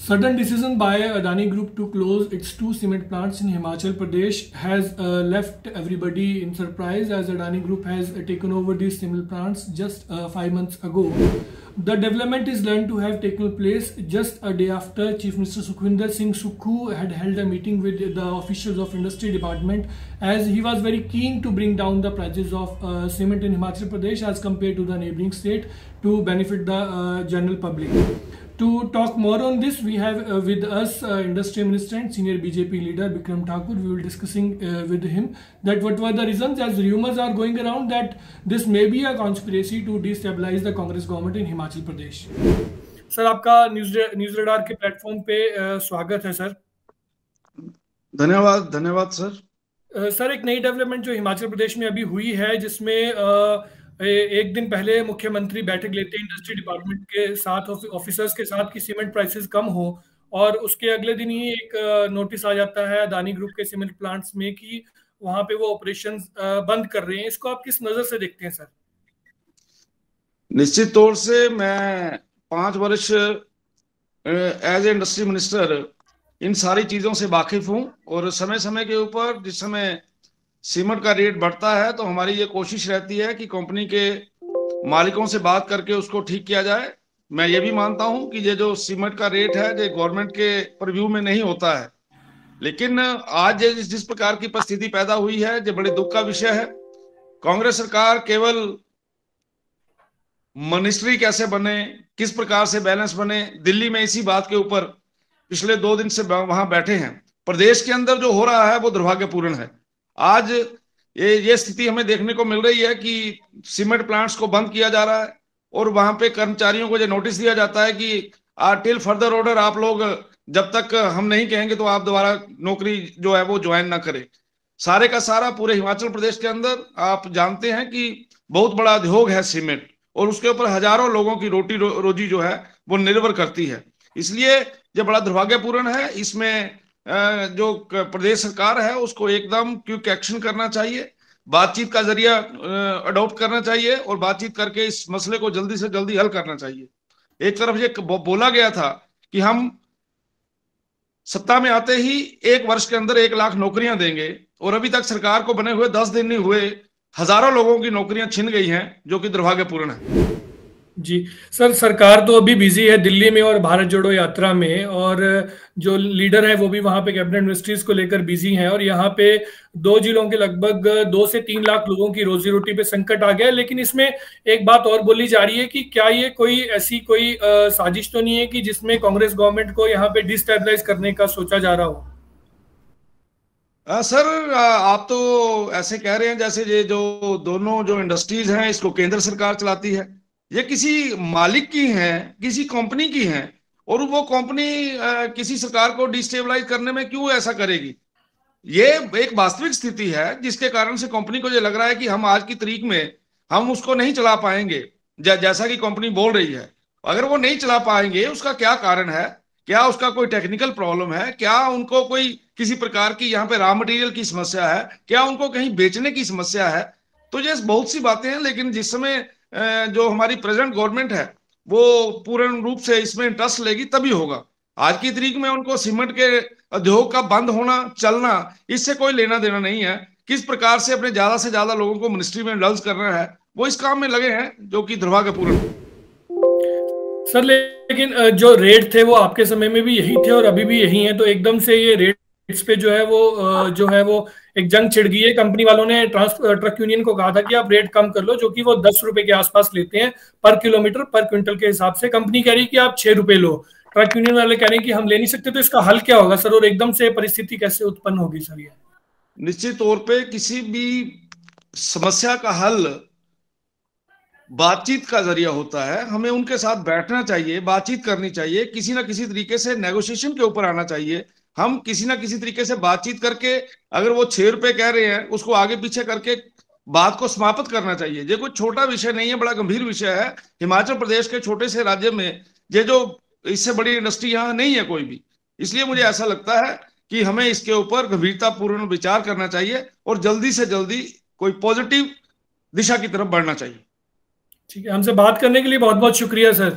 Sudden decision by Adani Group to close its two cement plants in Himachal Pradesh has left everybody in surprise, as Adani Group has taken over these cement plants just 5 months ago. The development is learned to have taken place just a day after Chief Minister Sukhwinder Singh Sukhu had held a meeting with the officials of Industry Department, as he was very keen to bring down the prices of cement in Himachal Pradesh as compared to the neighboring state to benefit the general public. To talk more on this, we have with us Industry Minister and Senior BJP leader Bikram Thakur. We will discussing with him that what were the reasons, as rumors are going around that this may be a conspiracy to destabilize the Congress government in Himachal Pradesh. Sir, आपका news radar के platform पे स्वागत है sir. धन्यवाद sir. Sir, एक नई development जो हिमाचल प्रदेश में अभी हुई है, जिसमें एक दिन पहले मुख्यमंत्री बैठक लेते हैं इंडस्ट्री डिपार्टमेंट के साथ, ऑफिसर्स के साथ, कि सीमेंट प्राइसेस कम हो, और उसके अगले दिन ही एक नोटिस आ जाता है अदानी ग्रुप के सीमेंट प्लांट्स में कि वहां पे वो ऑपरेशंस बंद कर रहे हैं। इसको आप किस नजर से देखते हैं सर? निश्चित तौर से मैं 5 वर्ष एज ए इंडस्ट्री मिनिस्टर इन सारी चीजों से वाकिफ हूं, और समय समय के ऊपर जिस समय सीमेंट का रेट बढ़ता है तो हमारी ये कोशिश रहती है कि कंपनी के मालिकों से बात करके उसको ठीक किया जाए। मैं ये भी मानता हूं कि ये जो सीमेंट का रेट है ये गवर्नमेंट के परव्यू में नहीं होता है, लेकिन आज जिस प्रकार की परिस्थिति पैदा हुई है ये बड़े दुख का विषय है। कांग्रेस सरकार केवल मिनिस्ट्री कैसे बने, किस प्रकार से बैलेंस बने, दिल्ली में इसी बात के ऊपर पिछले 2 दिन से वहां बैठे हैं। प्रदेश के अंदर जो हो रहा है वो दुर्भाग्यपूर्ण है। आज ये स्थिति हमें देखने को मिल रही है कि सीमेंट प्लांट्स को बंद किया जा रहा है, और वहां पे कर्मचारियों को जो नोटिस दिया जाता है कि टिल फर्दर ऑर्डर आप लोग जब तक हम नहीं कहेंगे तो आप दोबारा नौकरी जो है वो ज्वाइन ना करें। सारे का सारा पूरे हिमाचल प्रदेश के अंदर आप जानते हैं कि बहुत बड़ा उद्योग है सीमेंट, और उसके ऊपर हजारों लोगों की रोजी जो है वो निर्भर करती है। इसलिए ये बड़ा दुर्भाग्यपूर्ण है। इसमें जो प्रदेश सरकार है उसको एकदम क्विक एक्शन करना चाहिए, बातचीत का जरिया अडॉप्ट करना चाहिए, और बातचीत करके इस मसले को जल्दी से जल्दी हल करना चाहिए। एक तरफ ये बोला गया था कि हम सत्ता में आते ही 1 वर्ष के अंदर 1 लाख नौकरियां देंगे, और अभी तक सरकार को बने हुए 10 दिन नहीं हुए, हजारों लोगों की नौकरियां छिन गई हैं, जो कि दुर्भाग्यपूर्ण है। जी सर, सरकार तो अभी बिजी है दिल्ली में और भारत जोड़ो यात्रा में, और जो लीडर है वो भी वहां पे कैबिनेट मिनिस्ट्रीज को लेकर बिजी हैं, और यहाँ पे 2 जिलों के लगभग 2 से 3 लाख लोगों की रोजी रोटी पे संकट आ गया है। लेकिन इसमें एक बात और बोली जा रही है कि क्या ये कोई ऐसी कोई साजिश तो नहीं है कि जिसमें कांग्रेस गवर्नमेंट को यहाँ पे डिस्टेबलाइज करने का सोचा जा रहा हो? सर, आप तो ऐसे कह रहे हैं जैसे ये जो दोनों जो इंडस्ट्रीज हैं इसको केंद्र सरकार चलाती है। ये किसी मालिक की हैं, किसी कंपनी की हैं, और वो कंपनी किसी सरकार को डिस्टेबलाइज करने में क्यों ऐसा करेगी? ये एक वास्तविक स्थिति है जिसके कारण से कंपनी को ये लग रहा है कि हम आज की तारीख में हम उसको नहीं चला पाएंगे जैसा कि कंपनी बोल रही है। अगर वो नहीं चला पाएंगे उसका क्या कारण है? क्या उसका कोई टेक्निकल प्रॉब्लम है? क्या उनको कोई किसी प्रकार की यहाँ पे रॉ मटेरियल की समस्या है? क्या उनको कहीं बेचने की समस्या है? तो ये बहुत सी बातें हैं, लेकिन जिस समय जो हमारी प्रेजेंट गवर्नमेंट है वो पूर्ण रूप से इसमें इंटरेस्ट लेगी तभी होगा। आज की तारीख में उनको सीमेंट के उद्योग का बंद होना, चलना, इससे कोई लेना देना नहीं है। किस प्रकार से अपने ज्यादा से ज्यादा लोगों को मिनिस्ट्री में इंडल्ज करना है, वो इस काम में लगे हैं, जो कि दुर्भाग्यपूर्ण। सर, लेकिन जो रेट थे वो आपके समय में भी यही थे और अभी भी यही है, तो एकदम से ये रेट्स पे जो है वो एक जंग छिड़ गई है। कंपनी वालों ने ट्रक यूनियन को कहा था कि आप रेट कम कर लो, जो कि वो 10 रुपए के आसपास लेते हैं पर किलोमीटर, पर क्विंटल के हिसाब से। कंपनी कह रही है कि आप 6 रुपए लो, ट्रक यूनियन वाले कह रहे हैं कि हम ले नहीं सकते। तो इसका हल क्या होगा सर, और एकदम से परिस्थिति कैसे उत्पन्न होगी सर? ये निश्चित तौर पे किसी भी समस्या का हल बातचीत का जरिया होता है। हमें उनके साथ बैठना चाहिए, बातचीत करनी चाहिए, किसी ना किसी तरीके से नेगोशिएशन के ऊपर आना चाहिए। हम किसी ना किसी तरीके से बातचीत करके, अगर वो 6 रुपए कह रहे हैं उसको आगे पीछे करके बात को समाप्त करना चाहिए। ये कोई छोटा विषय नहीं है, बड़ा गंभीर विषय है। हिमाचल प्रदेश के छोटे से राज्य में ये जो इससे बड़ी इंडस्ट्री यहाँ नहीं है कोई भी। इसलिए मुझे ऐसा लगता है कि हमें इसके ऊपर गंभीरतापूर्ण विचार करना चाहिए और जल्दी से जल्दी कोई पॉजिटिव दिशा की तरफ बढ़ना चाहिए। ठीक है, हमसे बात करने के लिए बहुत बहुत शुक्रिया सर।